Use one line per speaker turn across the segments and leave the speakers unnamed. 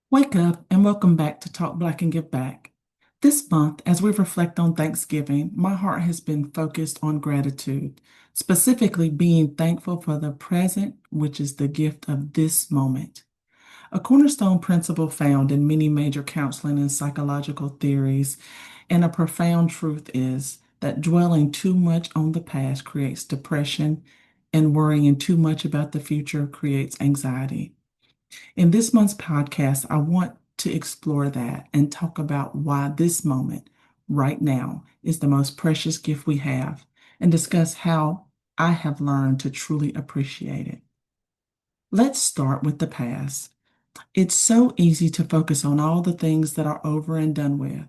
Wake up and welcome back to Talk Black and Give Back. This month, as we reflect on Thanksgiving, my heart has been focused on gratitude, specifically being thankful for the present, which is the gift of this moment. A cornerstone principle found in many major counseling and psychological theories, and a profound truth is that dwelling too much on the past creates depression, and worrying too much about the future creates anxiety. In this month's podcast, I want to explore that and talk about why this moment, right now, is the most precious gift we have, and discuss how I have learned to truly appreciate it. Let's start with the past. It's so easy to focus on all the things that are over and done with,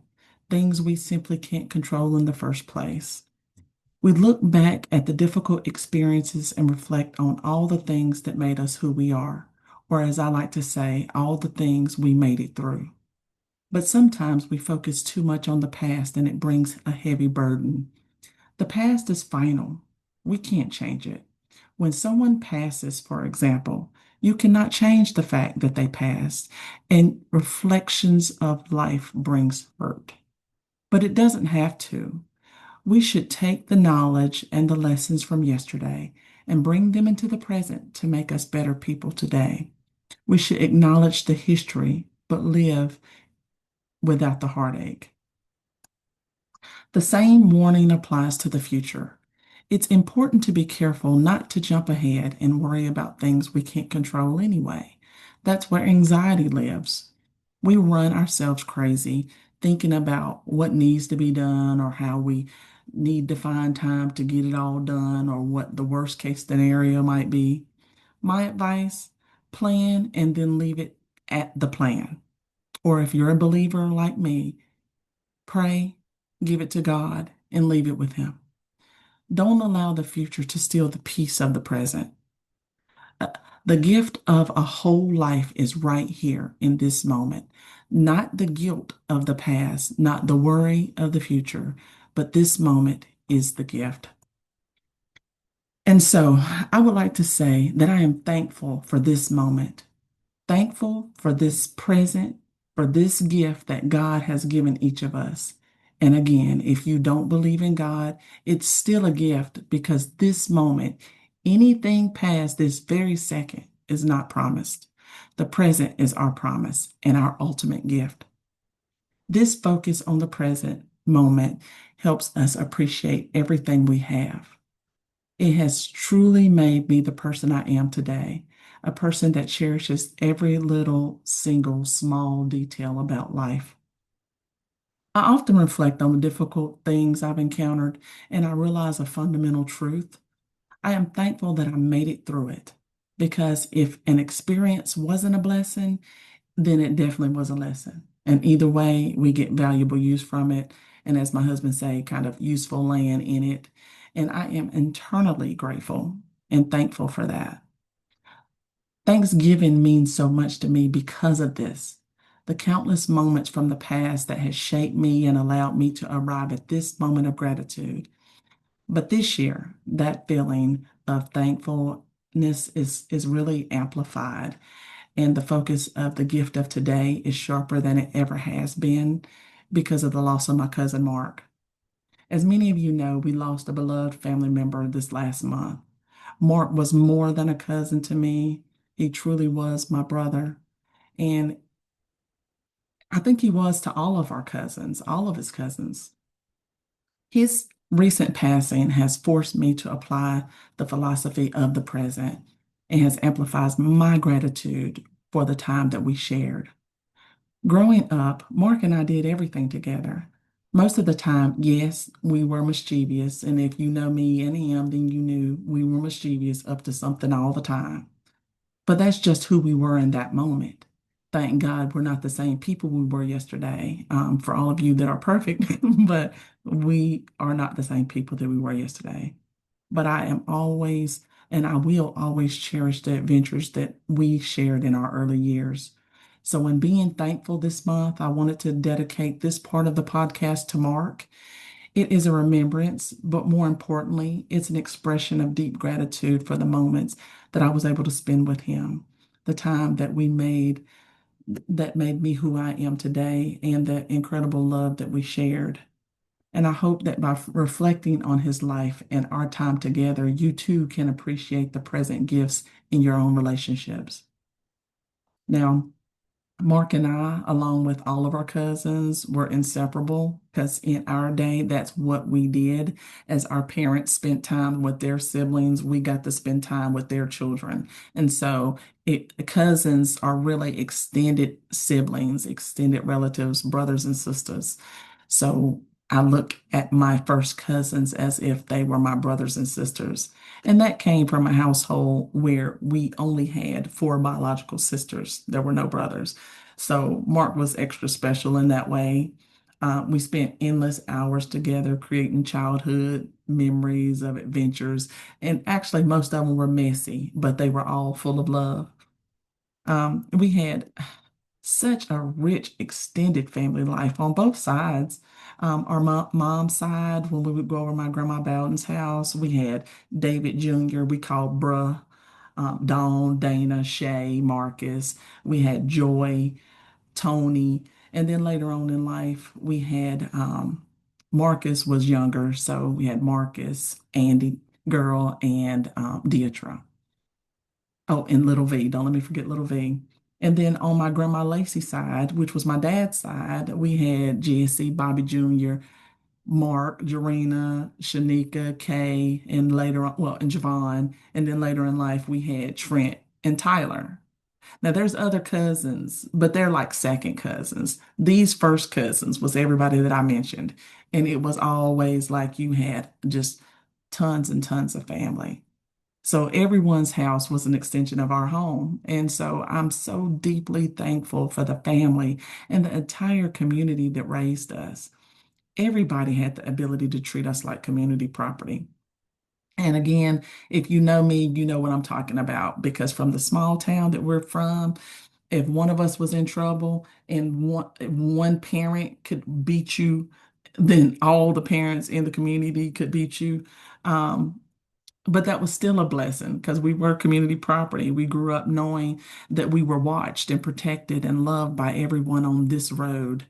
things we simply can't control in the first place. We look back at the difficult experiences and reflect on all the things that made us who we are, or as I like to say, all the things we made it through. But sometimes we focus too much on the past and it brings a heavy burden. The past is final. We can't change it. When someone passes, for example, you cannot change the fact that they passed, and reflections of life brings hurt. But it doesn't have to. We should take the knowledge and the lessons from yesterday and bring them into the present to make us better people today. We should acknowledge the history, but live without the heartache. The same warning applies to the future. It's important to be careful not to jump ahead and worry about things we can't control anyway. That's where anxiety lives. We run ourselves crazy thinking about what needs to be done or how we need to find time to get it all done or what the worst case scenario might be. My advice, plan and then leave it at the plan. Or if you're a believer like me, pray, give it to God, and leave it with Him. Don't allow the future to steal the peace of the present. Uh, The gift of a whole life is right here in this moment, not the guilt of the past, not the worry of the future, but this moment is the gift. And so I would like to say that I am thankful for this moment, thankful for this present, for this gift that God has given each of us. And again, if you don't believe in God, it's still a gift because this moment, anything past this very second, is not promised. The present is our promise and our ultimate gift. This focus on the present moment helps us appreciate everything we have. It has truly made me the person I am today, a person that cherishes every little, single, small detail about life. I often reflect on the difficult things I've encountered, and I realize a fundamental truth. I am thankful that I made it through it, because if an experience wasn't a blessing, then it definitely was a lesson. And either way, we get valuable use from it. And as my husband say, kind of useful land in it. And I am internally grateful and thankful for that. Thanksgiving means so much to me because of this. The countless moments from the past that has shaped me and allowed me to arrive at this moment of gratitude. But this year, that feeling of thankfulness is really amplified. And the focus of the gift of today is sharper than it ever has been because of the loss of my cousin Mark. As many of you know, we lost a beloved family member this last month. Mark was more than a cousin to me. He truly was my brother. And I think he was to all of our cousins, all of his cousins. His recent passing has forced me to apply the philosophy of the present and has amplified my gratitude for the time that we shared. Growing up, Mark and I did everything together. Most of the time, yes, we were mischievous. And if you know me and him, then you knew we were mischievous up to something all the time. But that's just who we were in that moment. Thank God we're not the same people we were yesterday. For all of you that are perfect, but we are not the same people that we were yesterday. But I am always, and I will always cherish the adventures that we shared in our early years. So, in being thankful this month, I wanted to dedicate this part of the podcast to Mark. It is a remembrance, but more importantly, it's an expression of deep gratitude for the moments that I was able to spend with him, the time that we made that made me who I am today and the incredible love that we shared. And I hope that by reflecting on his life and our time together, you too can appreciate the present gifts in your own relationships. Now, Mark and I, along with all of our cousins, were inseparable because in our day, that's what we did. As our parents spent time with their siblings, we got to spend time with their children. And so cousins are really extended siblings, extended relatives, brothers and sisters. So I look at my first cousins as if they were my brothers and sisters. And that came from a household where we only had four biological sisters. There were no brothers. So Mark was extra special in that way. We spent endless hours together creating childhood memories of adventures. And actually, most of them were messy, but they were all full of love. We had such a rich, extended family life on both sides. Our mom's side, when we would go over my grandma Bowden's house, we had David Jr., we called Bruh, Dawn, Dana, Shay, Marcus. We had Joy, Tony. And then later on in life, we had Marcus was younger. So we had Marcus, Andy, girl, and Deidre. Oh, and little V. Don't let me forget little V. And then on my grandma Lacey side, which was my dad's side, we had Jesse, Bobby Jr., Mark, Jarena, Shanika, Kay, and later on, well, and Javon. And then later in life, we had Trent and Tyler. Now there's other cousins, but they're like second cousins. These first cousins was everybody that I mentioned. And it was always like you had just tons and tons of family. So everyone's house was an extension of our home. And so I'm so deeply thankful for the family and the entire community that raised us. Everybody had the ability to treat us like community property. And again, if you know me, you know what I'm talking about because from the small town that we're from, if one of us was in trouble and one parent could beat you, then all the parents in the community could beat you. Um, but that was still a blessing because we were community property. We grew up knowing that we were watched and protected and loved by everyone on this road.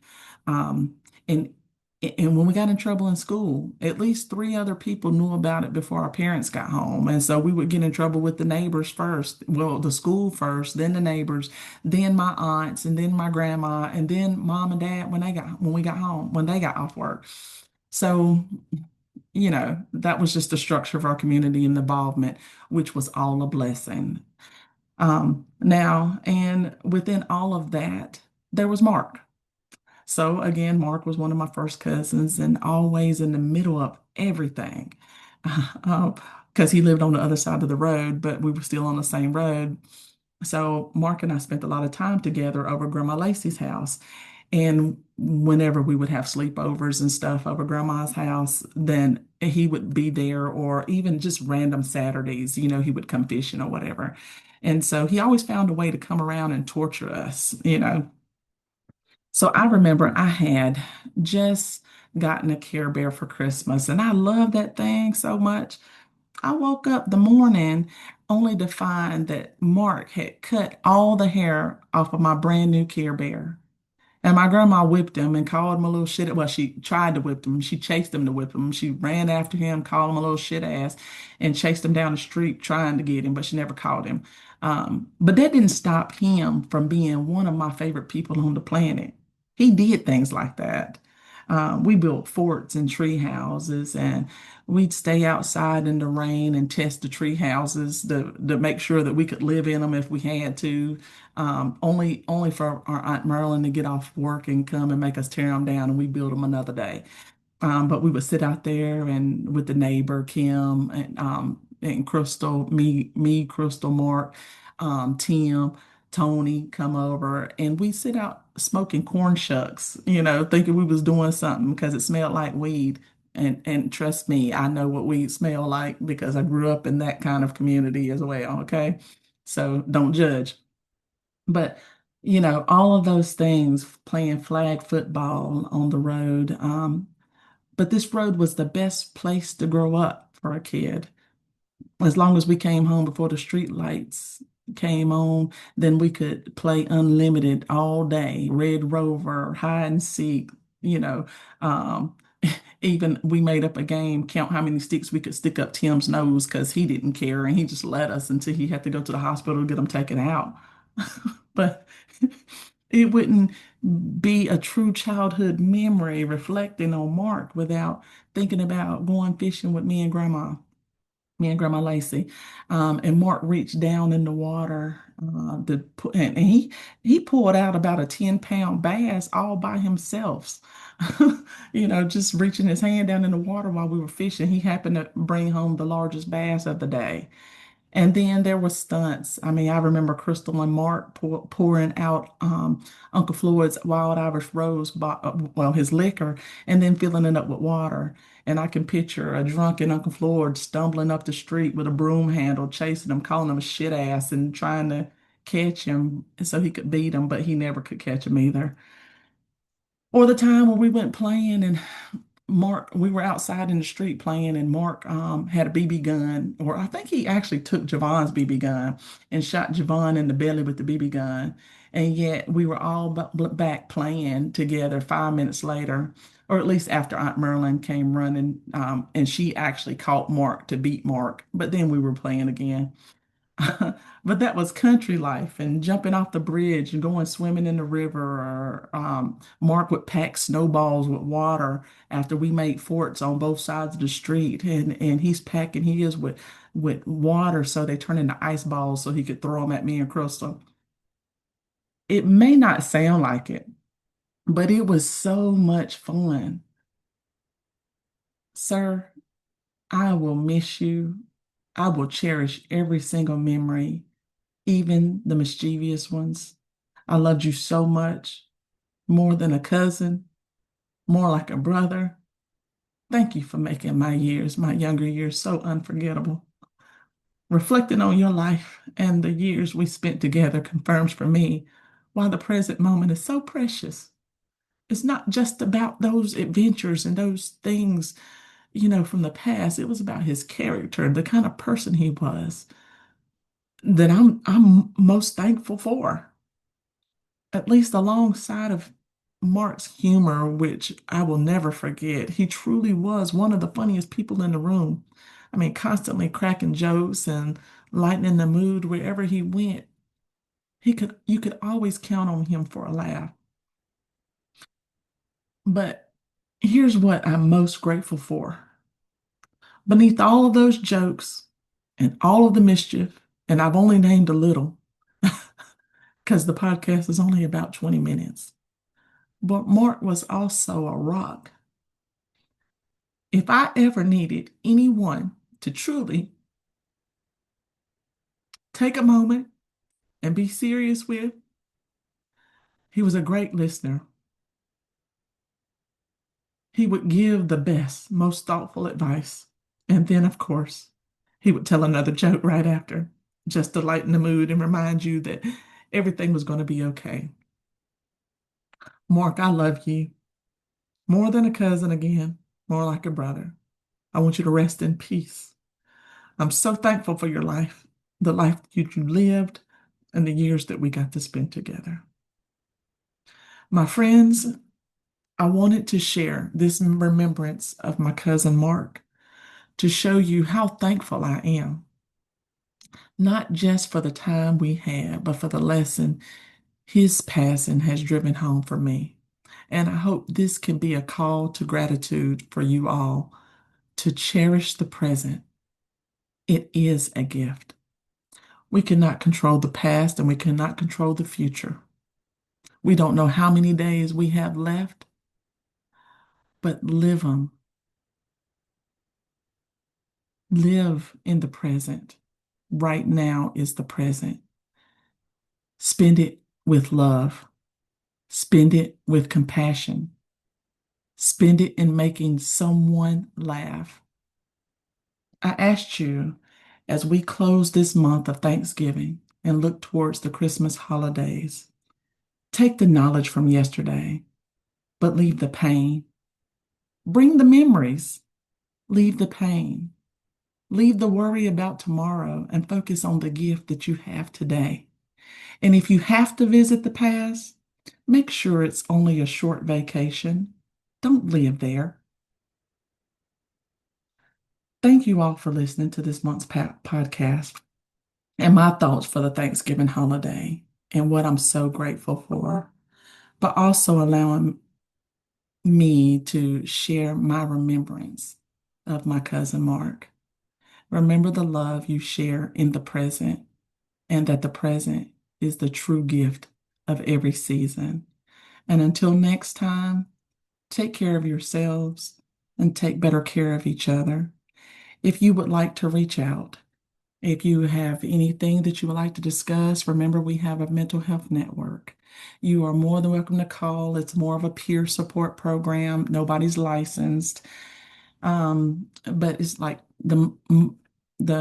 Um, and and when we got in trouble in school, at least three other people knew about it before our parents got home. And so we would get in trouble with the neighbors first. Well, the school first, then the neighbors, then my aunts, and then my grandma, and then mom and dad when we got home, when they got off work. So that was just the structure of our community and involvement, which was all a blessing. Now, and within all of that, there was Mark. So again, Mark was one of my first cousins and always in the middle of everything. Because he lived on the other side of the road, but we were still on the same road. So Mark and I spent a lot of time together over Grandma Lacey's house. And whenever we would have sleepovers and stuff over grandma's house, then he would be there, or even just random Saturdays, he would come fishing or whatever. And so he always found a way to come around and torture us. So I remember I had just gotten a Care Bear for Christmas, and I love that thing so much. I woke up the morning only to find that Mark had cut all the hair off of my brand new Care Bear. And my grandma whipped him and called him a little shit. Well, she tried to whip him. She chased him to whip him. She ran after him, called him a little shit ass, and chased him down the street trying to get him, but she never caught him. But that didn't stop him from being one of my favorite people on the planet. He did things like that. We built forts and tree houses, and we'd stay outside in the rain and test the tree houses to make sure that we could live in them if we had to. Only for our Aunt Merlin to get off work and come and make us tear them down, and we build them another day. But we would sit out there and with the neighbor Kim and Crystal, Crystal, Mark, Tim, Tony come over, and we sit out smoking corn shucks, thinking we was doing something because it smelled like weed. And trust me, I know what weed smell like because I grew up in that kind of community as well. Okay, so don't judge. But all of those things, playing flag football on the road. But this road was the best place to grow up for a kid. As long as we came home before the street lights, came on, then we could play unlimited all day, Red Rover, hide and seek, you know. Um, even we made up a game, count how many sticks we could stick up Tim's nose because he didn't care and he just let us until he had to go to the hospital to get him taken out. But it wouldn't be a true childhood memory reflecting on Mark without thinking about going fishing with me and Grandma Lacey. And Mark reached down in the water and he pulled out about a 10-pound bass all by himself. Just reaching his hand down in the water while we were fishing. He happened to bring home the largest bass of the day. And then there were stunts. I mean, I remember Crystal and Mark pouring out Uncle Floyd's Wild Irish Rose, well, his liquor, and then filling it up with water. And I can picture a drunken Uncle Floyd stumbling up the street with a broom handle, chasing him, calling him a shit ass, and trying to catch him so he could beat him, but he never could catch him either. Or the time when we went playing and we were outside in the street playing, and Mark had a BB gun, or I think he actually took Javon's BB gun and shot Javon in the belly with the BB gun. And yet we were all back playing together 5 minutes later, or at least after Aunt Merlin came running, and she actually caught Mark to beat Mark. But then we were playing again. But that was country life and jumping off the bridge and going swimming in the river, or Mark would pack snowballs with water after we made forts on both sides of the street, and he's packing his with water so they turn into ice balls so he could throw them at me and Crystal. It may not sound like it, but it was so much fun. Sir, I will miss you. I will cherish every single memory, even the mischievous ones. I loved you so much, more than a cousin, more like a brother. Thank you for making my younger years, so unforgettable. Reflecting on your life and the years we spent together confirms for me why the present moment is so precious. It's not just about those adventures and those things, from the past. It was about his character, the kind of person he was that I'm most thankful for, at least alongside of Mark's humor, which I will never forget. He truly was one of the funniest people in the room. I mean, constantly cracking jokes and lightening the mood wherever he went. You could always count on him for a laugh. But here's what I'm most grateful for. Beneath all of those jokes and all of the mischief, and I've only named a little because the podcast is only about 20 minutes. But Mark was also a rock. If I ever needed anyone to truly take a moment and be serious with, he was a great listener. He would give the best, most thoughtful advice. And then, of course, he would tell another joke right after, just to lighten the mood and remind you that everything was going to be okay. Mark, I love you more than a cousin again, more like a brother. I want you to rest in peace. I'm so thankful for your life, the life that you lived, and the years that we got to spend together. My friends, I wanted to share this remembrance of my cousin Mark to show you how thankful I am, not just for the time we had, but for the lesson his passing has driven home for me. And I hope this can be a call to gratitude for you all to cherish the present. It is a gift. We cannot control the past and we cannot control the future. We don't know how many days we have left, but live them. Live in the present. Right now is the present. Spend it with love. Spend it with compassion. Spend it in making someone laugh. I asked you, as we close this month of Thanksgiving and look towards the Christmas holidays, take the knowledge from yesterday, but leave the pain. Bring the memories, leave the pain. Leave the worry about tomorrow and focus on the gift that you have today. And if you have to visit the past, make sure it's only a short vacation. Don't live there. Thank you all for listening to this month's podcast and my thoughts for the Thanksgiving holiday and what I'm so grateful for, but also allowing me to share my remembrance of my cousin Mark. Remember the love you share in the present, and that the present is the true gift of every season. And until next time, take care of yourselves and take better care of each other. If you would like to reach out, if you have anything that you would like to discuss, remember we have a mental health network. You are more than welcome to call. It's more of a peer support program. Nobody's licensed. But it's like the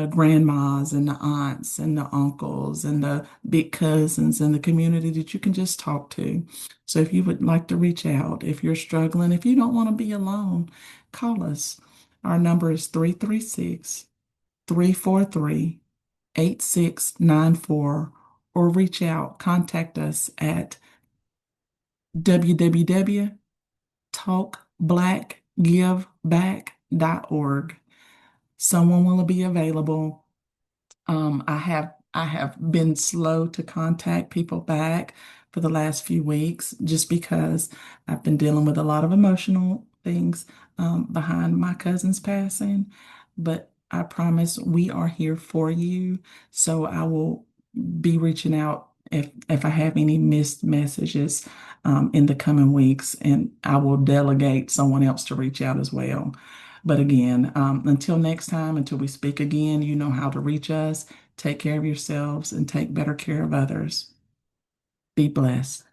grandmas and the aunts and the uncles and the big cousins in the community that you can just talk to. So if you would like to reach out, if you're struggling, if you don't want to be alone, call us. Our number is 336-343-8694, or reach out, contact us at www.talkblackgiveback.org. Someone will be available. I have been slow to contact people back for the last few weeks just because I've been dealing with a lot of emotional things behind my cousin's passing. But I promise we are here for you. So I will be reaching out if I have any missed messages in the coming weeks, and I will delegate someone else to reach out as well. But again, until next time, until we speak again, you know how to reach us. Take care of yourselves and take better care of others. Be blessed.